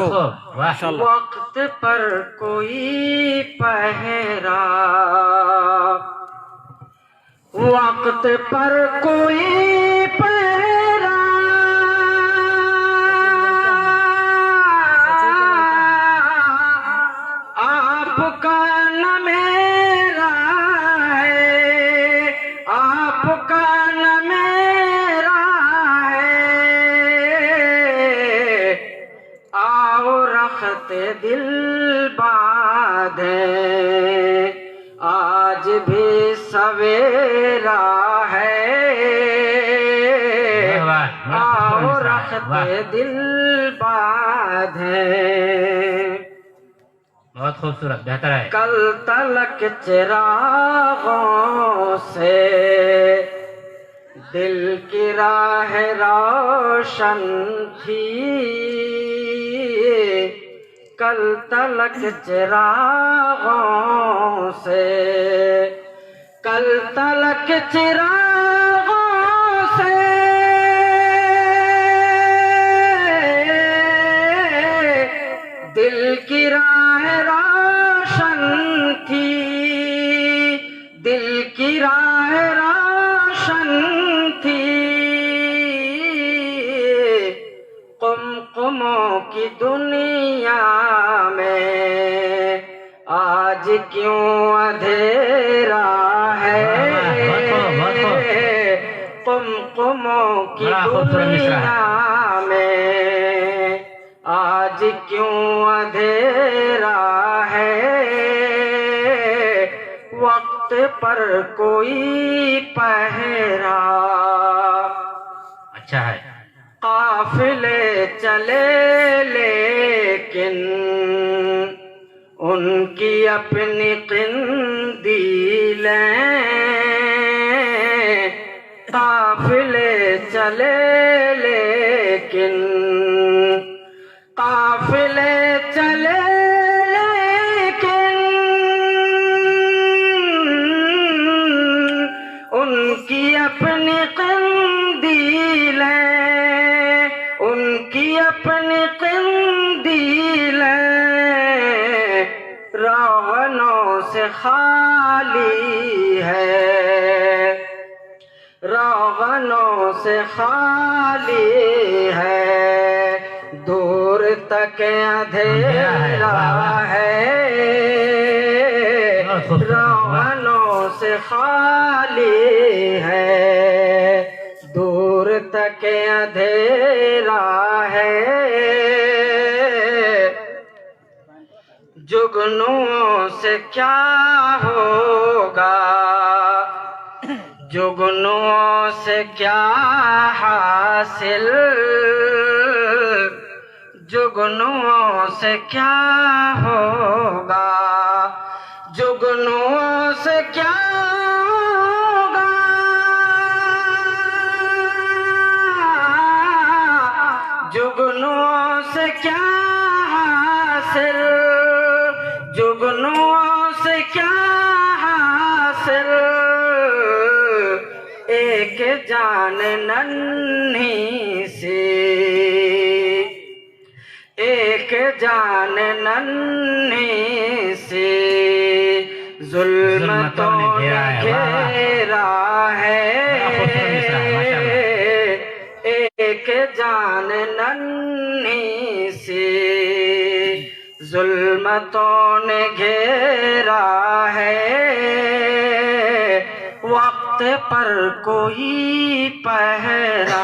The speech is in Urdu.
وقت پر کوئی پہرا، وقت پر کوئی پہرا، آپ کا نہ میرا ہے، آپ کا نہ میرا ہے، آؤ رخت دل باندھیں، آج بھی سویرا ہے، آؤ رخت دل باندھیں۔ بہت خوبصورت، بہتر ہے۔ کل تلک چراغوں سے دل کی راہ روشن تھی، کل تلک چراغوں سے، کل تلک چراغوں سے دل کی راہ روشن تھی، دل کی راہ روشن تھی، قمقموں کی دنیا میں آج کیوں اندھیرا ہے، قمقموں کی دنیا میں آج کیوں اندھیرا ہے، وقت پر کوئی پہرا۔ اچھا ہے۔ قافلے چلے لیکن ان کی اپنی قندیلیں، قافلے چلے لیکن، قافلے چلے لیکن ان کی اپنی قندیلیں، ان کی اپنی قندیلیں روغنوں سے خالی ہے، روغنوں سے خالی ہے، دور تک اندھیرا ہے، روغنوں سے خالی ہے، دور تک اندھیرا ہے، جگنوں سے کیا ہوگا، جگنوں سے کیا حاصل، جگنوں سے کیا ہوگا، جگنوں سے کیا ہوگا، جگنوں سے کیا حاصل، جگنوں سے کیا حاصل، ایک جان ننھی سی، ایک جان ننھی سی ظلمتوں نے گھیرا ہے، ایک جان ننھی سی ظلمتوں نے گھیرا ہے، وقت پر کوئی پہرا۔